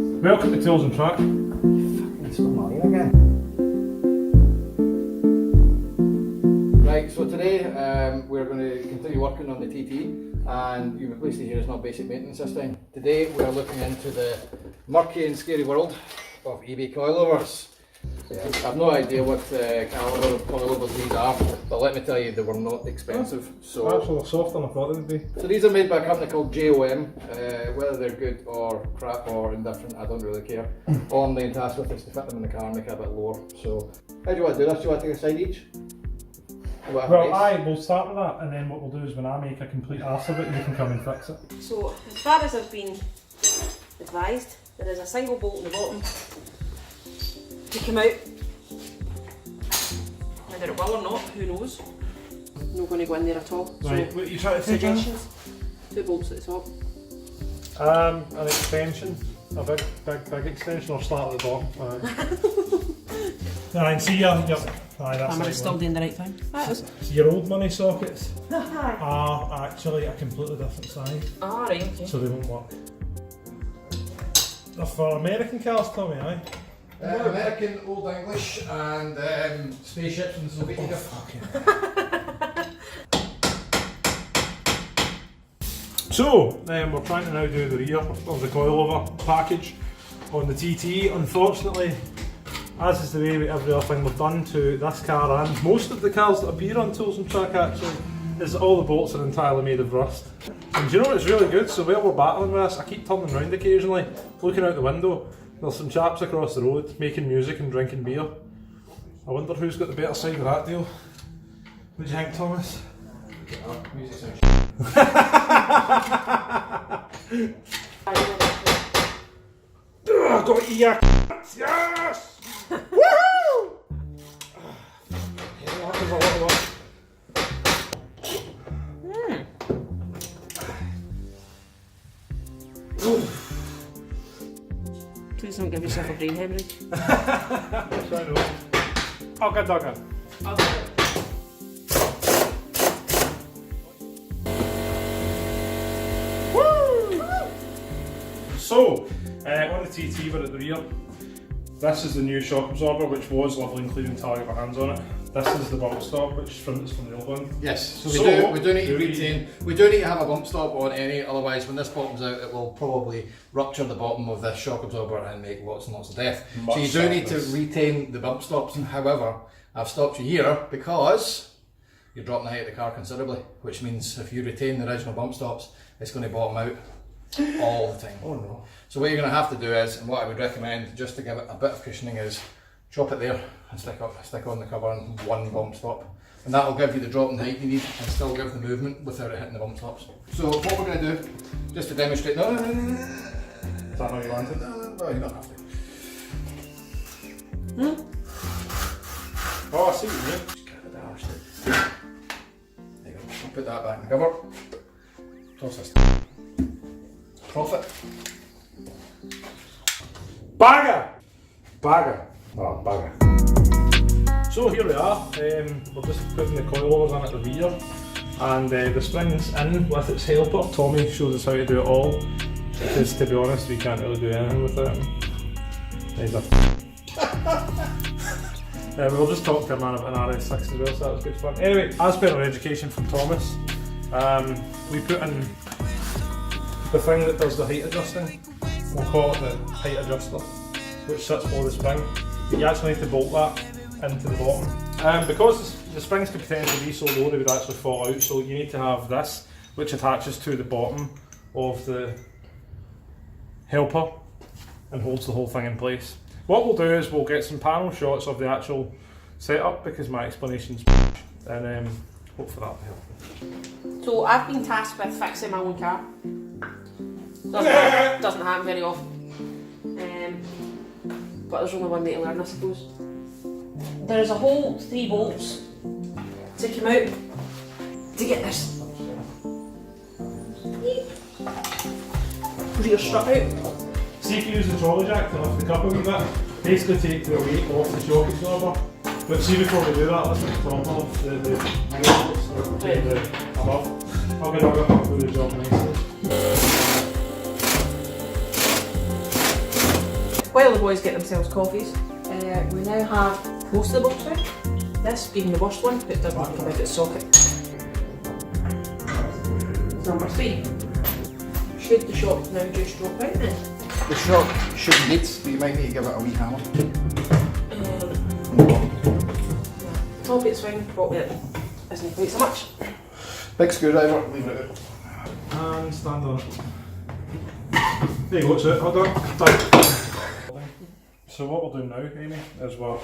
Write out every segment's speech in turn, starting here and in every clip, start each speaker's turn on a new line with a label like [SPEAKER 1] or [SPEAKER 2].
[SPEAKER 1] Welcome to Tools and Track.
[SPEAKER 2] Fucking stole my name again. Right, so today we're going to continue working on the TT, and you replace the here is not basic maintenance this time. Today we are looking into the murky and scary world of eBay coilovers. I've no idea what caliber of coilovers these are, but let me tell you, they were not expensive. So
[SPEAKER 1] Actually, they're softer than I thought they would be.
[SPEAKER 2] So these are made by a company called JOM. Whether they're good or crap or indifferent, I don't really care. All I'm being tasked with is to fit them in the car and make it a bit lower. So how do you want to do this? Do you want to take a side each?
[SPEAKER 1] Well, we'll start with that, and then what we'll do is when I make a complete arse of it, you can come and fix it.
[SPEAKER 3] So, as far as I've been advised, there is a single bolt in the bottom to come out. Whether it will or not, who knows? I'm not going to go in there at all.
[SPEAKER 1] Right,
[SPEAKER 3] so,
[SPEAKER 1] what are you trying to say, Jen?
[SPEAKER 3] suggestions? 2 bolts at the top.
[SPEAKER 1] An extension, a big extension, or start at the bottom. Aye, and see that's
[SPEAKER 3] Am I still doing the right thing?
[SPEAKER 1] So your old money sockets are actually a completely different size.
[SPEAKER 3] Ah, right, okay.
[SPEAKER 1] So they won't work. They're for American cars, Tommy, aye?
[SPEAKER 2] American, Old English, and spaceships and Soviet Union.
[SPEAKER 1] So, we're trying to now do the rear of the coilover package on the TT. Unfortunately, as is the way with every other thing we've done to this car and most of the cars that appear on Tools and Track actually, is that all the bolts are entirely made of rust. And do you know what's really good? So while we're battling with this, I keep turning around occasionally, looking out the window. There's some chaps across the road making music and drinking beer. I wonder who's got the better side of that deal. What do you think, Thomas?
[SPEAKER 2] Music sounds
[SPEAKER 1] I got you, yes! Woohoo! That was a lot of work.
[SPEAKER 3] Please don't give yourself a brain hemorrhage.
[SPEAKER 1] Yes, I know. Okay, Duggan. So, on the TT we're at the rear. This is the new shock absorber, which was lovely and clean until I got my hands on it. This is the bump stop, which is from the old one.
[SPEAKER 2] Yes, so we do need to retain, we do need to have a bump stop on any, otherwise when this bottoms out it will probably rupture the bottom of this shock absorber and make lots and lots of death. So you do need to retain the bump stops. However, I've stopped you here because you're dropping the height of the car considerably, which means if you retain the original bump stops, it's going to bottom out all the time.
[SPEAKER 1] Oh no.
[SPEAKER 2] So what you're going to have to do is, and what I would recommend just to give it a bit of cushioning, is chop it there and stick on the cover and one bump stop. And that will give you the drop in height you need and still give the movement without it hitting the bump stops. So what we're going to do, just to demonstrate, no.
[SPEAKER 1] Is that how you want it?
[SPEAKER 2] No, you don't have to.
[SPEAKER 1] Oh, I see what you mean.
[SPEAKER 2] Just get rid of that shit. There you go. I'll put that back in the cover. Toss this. Profit.
[SPEAKER 1] Bagger! Oh, bagger. So here we are, we're just putting the coilovers on at the rear, and the spring's in with its helper. Tommy shows us how to do it all, because to be honest we can't really do anything with it. We were just talking to a man about an RS6 as well, so that was good fun. Anyway, as per our education from Thomas, we put in the thing that does the height adjusting. We'll call it the height adjuster, which sits below the spring. But you actually need to bolt that into the bottom. Because the springs could potentially be so low they would actually fall out, so you need to have this, which attaches to the bottom of the helper and holds the whole thing in place. What we'll do is we'll get some panel shots of the actual setup, because my explanation's and hopefully that'll help.
[SPEAKER 3] So, I've been tasked with fixing my own car. Doesn't happen very often. But there's only one way to learn, I suppose. There is a whole 3 bolts to come out to get this rear strut out.
[SPEAKER 1] See if you use the trolley jack to lift the cup a wee bit, basically take the weight off the shock absorber. But see, before we do that, let's take the top off the above. I'll get up and do the job nicely.
[SPEAKER 3] while the boys get themselves coffees, we now have most of the bolts out. This being the worst one, but doesn't come out its socket. Number 3. Should the shock now just drop out then?
[SPEAKER 2] The shock should beat, but you might need to give it a wee hammer.
[SPEAKER 3] Top it's fine, bottom it isn't quite so much.
[SPEAKER 2] Big screwdriver, leave it out.
[SPEAKER 1] And stand on it. There you go, it's out. Hold on. Done. So what we're doing now, Amy, is we're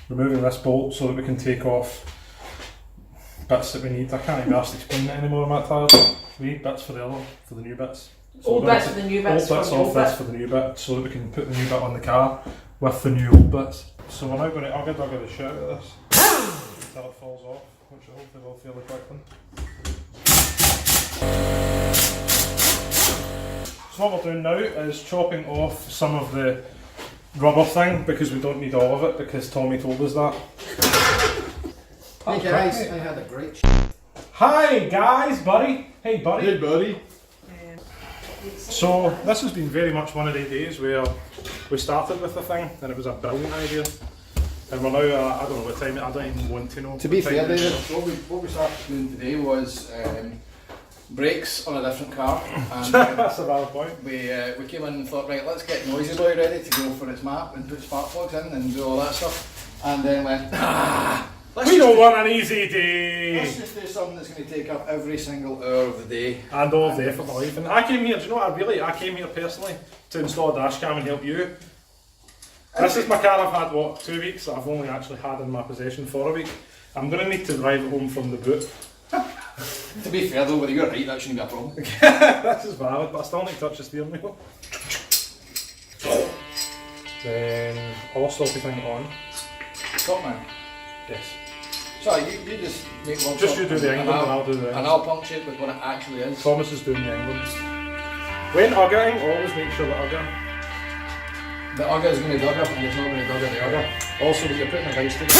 [SPEAKER 1] removing this bolt so that we can take off bits that we need. I can't even ask to explain it anymore, I'm that tired. We need bits for the new bits. So
[SPEAKER 3] Old bits for the new bits.
[SPEAKER 1] Old bits off this for the new bit, so that we can put the new bit on the car with the new old bits. So we're now going to ugga dugga the shit out of this until it falls off, which I hopefully will fairly quickly. So what we're doing now is chopping off some of the rubber thing because we don't need all of it because Tommy told us that.
[SPEAKER 2] Hey guys, I had a great
[SPEAKER 1] Hi guys, buddy. Hey buddy.
[SPEAKER 2] Hey buddy.
[SPEAKER 1] So this has been very much one of the days where we started with the thing and it was a brilliant idea. And we're now, I don't know what time, I don't even want to know.
[SPEAKER 2] To be fair, David, what we started doing today was brakes on a different car. And
[SPEAKER 1] that's a valid point.
[SPEAKER 2] We came in and thought, right, let's get Noisy Boy ready to go for its map and put spark plugs in and do all that stuff. And then went,
[SPEAKER 1] we don't want an easy day!
[SPEAKER 2] Let's just do something that's going to take up every single hour of the day.
[SPEAKER 1] And all of the effort of life. And I came here, do you know what, I came here personally to install a dash cam and help you. This is my car I've had, what, 2 weeks that I've only actually had in my possession for a week. I'm going to need to drive it home from the boot.
[SPEAKER 2] To be fair though, whether you're right, that shouldn't be a problem.
[SPEAKER 1] This is valid, but I still need to touch the steering wheel. Then I'll stop the thing on.
[SPEAKER 2] Stop man.
[SPEAKER 1] Yes.
[SPEAKER 2] So you just make one.
[SPEAKER 1] Just you do the England and I'll do the
[SPEAKER 2] And I'll punctuate with what it actually is.
[SPEAKER 1] Thomas is doing the England. When ugging, always make sure that ugger.
[SPEAKER 2] The ugger is going to dugger and it's not going to dugger the ugger. Also that you're putting a vice to it.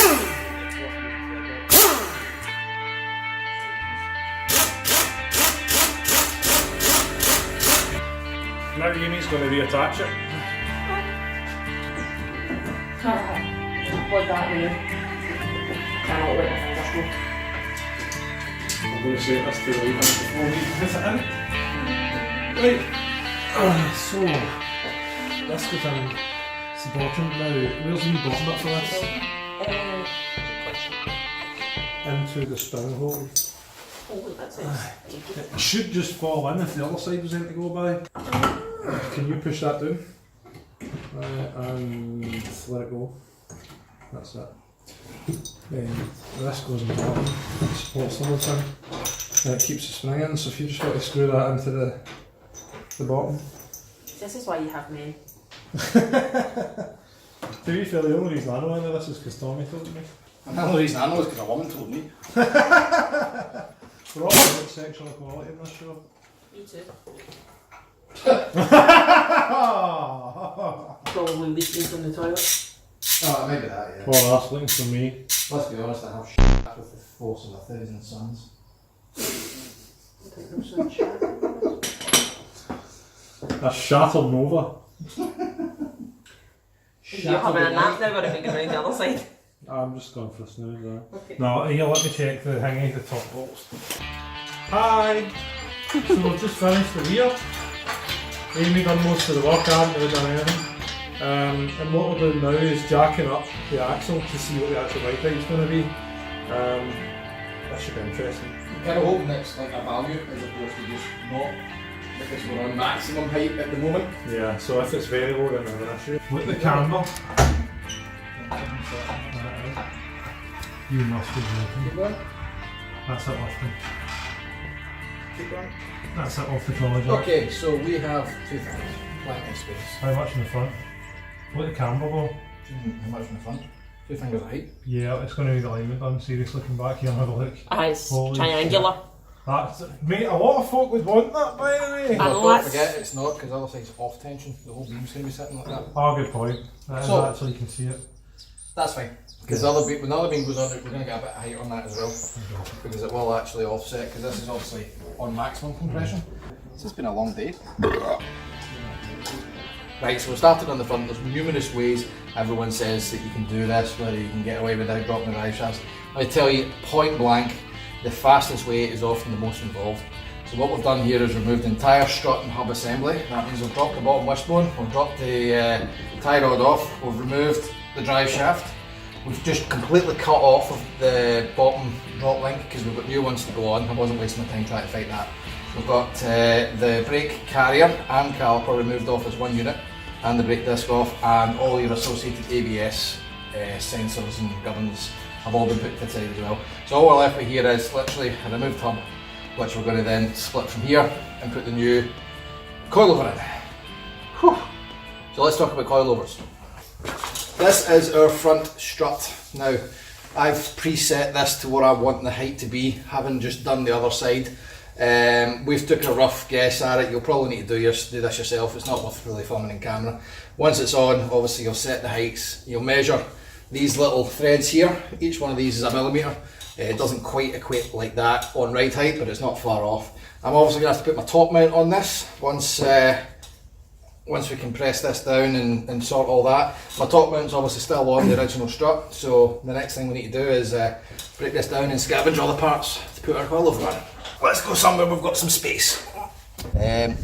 [SPEAKER 1] Now Amy's going to reattach it.
[SPEAKER 3] Plug that in. Cannot let my fingers go.
[SPEAKER 1] I'm going to set this to the lead before we put it in. Right. So, this goes in. It's the bottom now. Where's the new bottom bit for this? Into the spring hole.
[SPEAKER 3] Oh, that's it.
[SPEAKER 1] It should just fall in if the other side was in to go by. Can you push that down? And let it go. That's it. Then this goes in the bottom, it supports the whole thing, and it keeps the spring in, so if you just want to screw that into the bottom.
[SPEAKER 3] This is why you have men.
[SPEAKER 1] To be fair, the only reason I know any of this is because Tommy told me.
[SPEAKER 2] And the only reason I know is because a woman told me.
[SPEAKER 1] We're all about sexual equality in this show.
[SPEAKER 3] Me too. Probably leaking from the toilet.
[SPEAKER 2] Oh, maybe that, yeah.
[SPEAKER 1] Poor Arsling from me.
[SPEAKER 2] Let's be honest, I have with the force of 1,000 suns.
[SPEAKER 1] A Shattered Nova.
[SPEAKER 3] You're having a nap now, or are we going around the other side?
[SPEAKER 1] I'm just going for a snooze there.
[SPEAKER 3] Okay.
[SPEAKER 1] No, here, let me check the hanging, the top bolts. Hi! So we've just finished the rear. Amy done most of the work, I haven't really done anything. And what we're doing now is jacking up the axle to see what the actual ride time's going to be. That should be interesting.
[SPEAKER 2] I'm kind of hoping it's like a value as opposed to just not, because we're on maximum height at the moment.
[SPEAKER 1] Yeah, so if it's very low then there's an issue. Look at the camber. You must be joking.
[SPEAKER 2] Keep going.
[SPEAKER 1] That's it lifting.
[SPEAKER 2] Keep going.
[SPEAKER 1] That's it off the trolley jack.
[SPEAKER 2] Okay, so we have two things. Plenty of space.
[SPEAKER 1] How much in the front? Look at the camber though.
[SPEAKER 2] How much in the front? 2 fingers of height.
[SPEAKER 1] Yeah, it's going to need alignment done. Seriously, looking back here and have a look.
[SPEAKER 3] It's
[SPEAKER 1] Holy
[SPEAKER 3] triangular.
[SPEAKER 1] That's, mate, a lot of folk would want that, by the way.
[SPEAKER 3] I know
[SPEAKER 2] Don't
[SPEAKER 3] that's-
[SPEAKER 2] forget it's not, because the other side's off tension. The whole beam's going to be sitting like that.
[SPEAKER 1] Oh, good point. That is
[SPEAKER 2] So-
[SPEAKER 1] actually, you can see it.
[SPEAKER 2] That's fine. Because when the other beam goes on, we're going to get a bit of height on that as well. Because it will actually offset, because this is obviously on maximum compression. This has been a long day. Right, so we started on the front. There's numerous ways everyone says that you can do this, whether you can get away without dropping the drive shafts. I tell you, point blank, the fastest way is often the most involved. So what we've done here is removed the entire strut and hub assembly. That means we've dropped the bottom wishbone, we've dropped the tie rod off, we've removed the drive shaft. We've just completely cut off of the bottom drop link because we've got new ones to go on. I wasn't wasting my time trying to fight that. We've got the brake carrier and caliper removed off as one unit, and the brake disc off, and all your associated ABS sensors and gubbins have all been put to the side as well. So all we're left with here is literally a removed hub, which we're going to then split from here and put the new coilover in. Whew. So let's talk about coilovers. This is our front strut. Now, I've preset this to where I want the height to be, having just done the other side. We've took a rough guess at it. You'll probably need to do this yourself. It's not worth really filming in camera. Once it's on, obviously you'll set the heights. You'll measure these little threads here. Each one of these is a millimetre. It doesn't quite equate like that on ride height, but it's not far off. I'm obviously going to have to put my top mount on this once we can press this down and sort all that. My top mount's obviously still on the original strut, so the next thing we need to do is break this down and scavenge all the parts to put our coilover on. Let's go somewhere we've got some space. What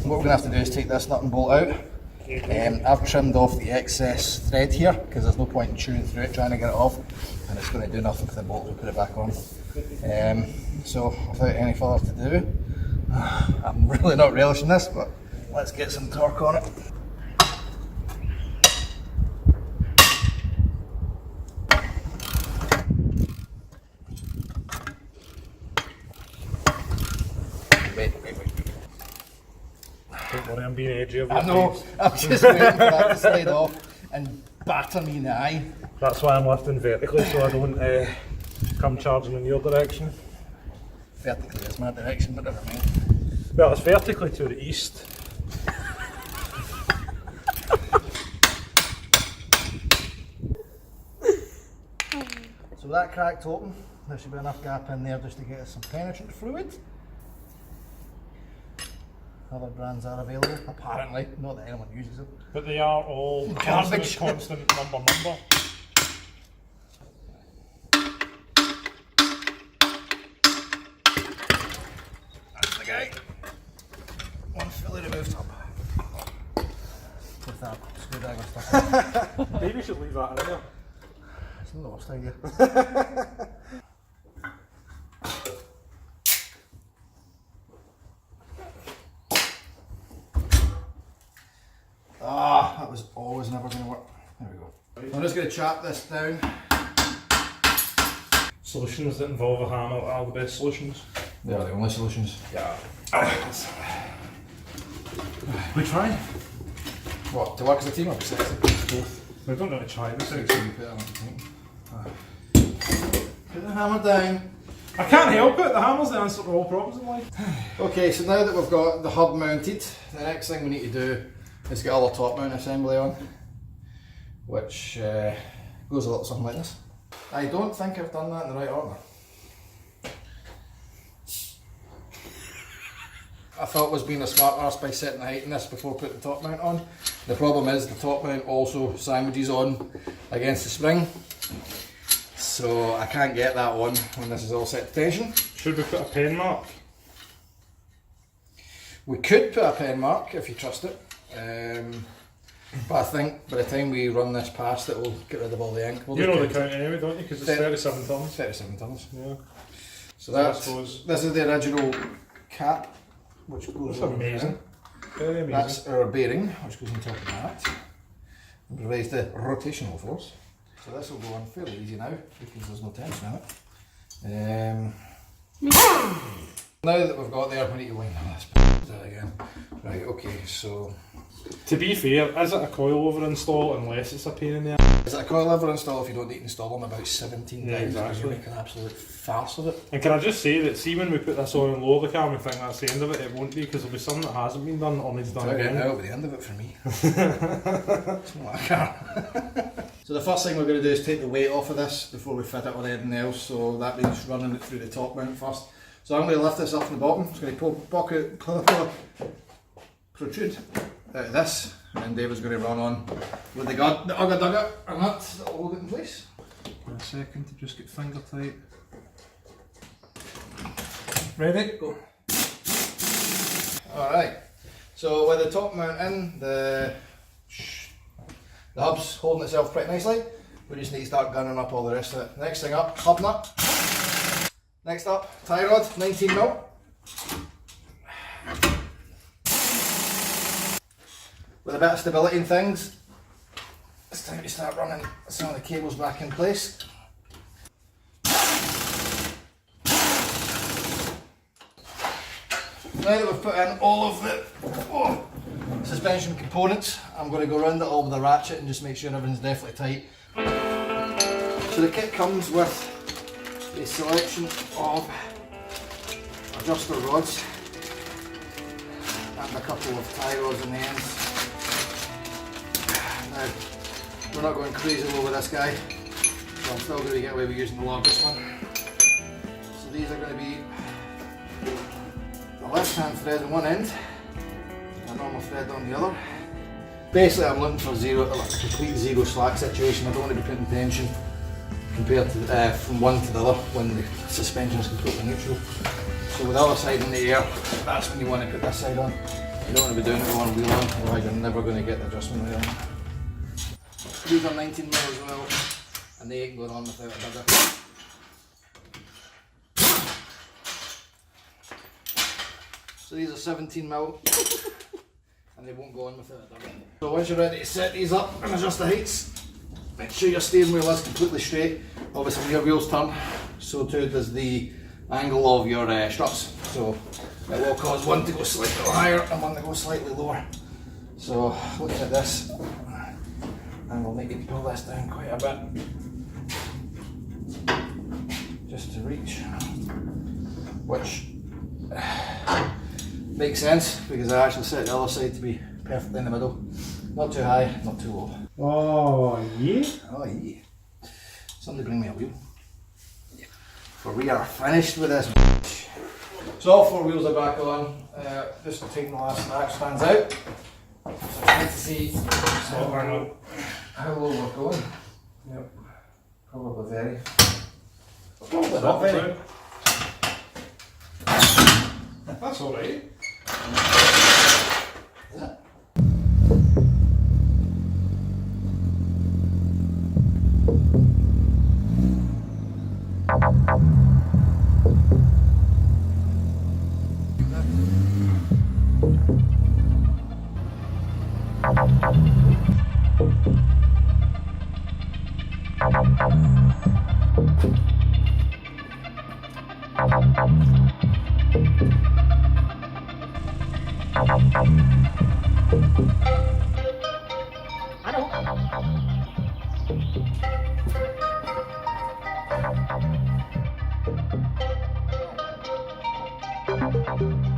[SPEAKER 2] we're going to have to do is take this nut and bolt out. I've trimmed off the excess thread here because there's no point in chewing through it trying to get it off, and it's going to do nothing for the bolt to put it back on. So without any further ado, I'm really not relishing this, but let's get some torque on it. Wait.
[SPEAKER 1] Don't worry, I'm being edgy.
[SPEAKER 2] I know, I'm just waiting for that to slide off and batter me in the eye.
[SPEAKER 1] That's why I'm lifting vertically, so I don't come charging in your direction.
[SPEAKER 2] Vertically is my direction, but never mind.
[SPEAKER 1] Well, it's vertically to the east.
[SPEAKER 2] So that cracked open, there should be enough gap in there just to get us some penetrant fluid. Other brands are available, apparently, not that anyone uses them.
[SPEAKER 1] But they are all
[SPEAKER 2] Garbage.
[SPEAKER 1] constant number.
[SPEAKER 2] That's the guy. One fully removed hub. With that screwdriver stuff.
[SPEAKER 1] Maybe you should leave that in there.
[SPEAKER 2] It's not the worst idea. That was always never going to work. There we go. I'm just going to chop this down.
[SPEAKER 1] Solutions that involve a hammer are the best solutions.
[SPEAKER 2] They are the only solutions.
[SPEAKER 1] Yeah. We try.
[SPEAKER 2] What, to work as a team or both?
[SPEAKER 1] We don't really try this.
[SPEAKER 2] Put the hammer down.
[SPEAKER 1] I can't help it, the hammer's the answer to all problems in life.
[SPEAKER 2] Okay, so now that we've got the hub mounted, the next thing we need to do is get all the top mount assembly on, which goes a little something like this. I don't think I've done that in the right order. I thought was being a smart arse by setting the height in this before putting the top mount on. The problem is the top mount also sandwiches on against the spring, so I can't get that on when this is all set to tension.
[SPEAKER 1] Should we put a pen mark?
[SPEAKER 2] We could put a pen mark if you trust it, but I think by the time we run this past it will get rid of all the ink. We'll
[SPEAKER 1] You know the count anyway, don't you? Because it's 37 tons.
[SPEAKER 2] 37 tons.
[SPEAKER 1] Yeah.
[SPEAKER 2] So this is the original cap, which goes
[SPEAKER 1] That's
[SPEAKER 2] on
[SPEAKER 1] amazing.
[SPEAKER 2] there.
[SPEAKER 1] Very amazing.
[SPEAKER 2] That's our bearing, which goes on top of that. And provides the rotational force. So this will go on fairly easy now because there's no tension in it. Now that we've got there, we need to wind this again. Right, okay, so...
[SPEAKER 1] To be fair, is it a coilover install unless it's a pain in the ass?
[SPEAKER 2] Is it a coilover install if you don't need to install them about 17
[SPEAKER 1] Yeah,
[SPEAKER 2] times?
[SPEAKER 1] exactly.
[SPEAKER 2] You make an absolute farce of it.
[SPEAKER 1] And can I just say that, see when we put this on and lower the camera, we think that's the end of it, it won't be, because there'll be something that hasn't been done or needs done again.
[SPEAKER 2] That'll be the end of it for me. It's not like a car. So the first thing we're going to do is take the weight off of this before we fit it on anything else, so that means running it through the top mount first. So I'm going to lift this up from the bottom, it's going to protrude out of this, and David's going to run on with the Ugga Dugga and nut that will hold it in place.
[SPEAKER 1] A second to just get finger tight. Ready? Go.
[SPEAKER 2] Alright, so with the top mount in, the hub's holding itself pretty nicely. We just need to start gunning up all the rest of it. Next thing up, hub nut. Next up, tie rod, 19mm. With a bit of stability and things, it's time to start running some of the cables back in place. Now that we've put in all of the suspension components, I'm going to go around it all with a ratchet and just make sure everything's definitely tight. So the kit comes with a selection of adjuster rods and a couple of tie rods in the ends. Now, we're not going crazy low with this guy, so I'm still going to get away with using the largest one. So these are going to be the left hand thread on one end, a normal thread on the other. Basically I'm looking for a complete zero slack situation. I don't want to be putting tension compared to from one to the other when the suspension is completely neutral. So with the other side in the air, that's when you want to put this side on. You don't want to be doing it with one wheel on, otherwise you're never going to get the adjustment right on. These are 19mm as well, and they ain't going on without a bigger. So these are 17mm, and they won't go on without a double. So once you're ready to set these up and adjust the heights, make sure your steering wheel is completely straight. Obviously when your wheels turn, so too does the angle of your struts. So it will cause one to go slightly higher and one to go slightly lower. So looking at this, and we'll need to pull this down quite a bit, just to reach, which makes sense because I actually set the other side to be perfectly in the middle. Not too high, not too low.
[SPEAKER 1] Oh yeah?
[SPEAKER 2] Oh yeah. Somebody bring me a wheel. Yeah. For we are finished with this. So all four wheels are back on. Just taking the last rack stands out. Trying to see how low we're going.
[SPEAKER 1] Yep.
[SPEAKER 2] Probably very. Probably not very.
[SPEAKER 1] That's alright.
[SPEAKER 2] Is it? I don't.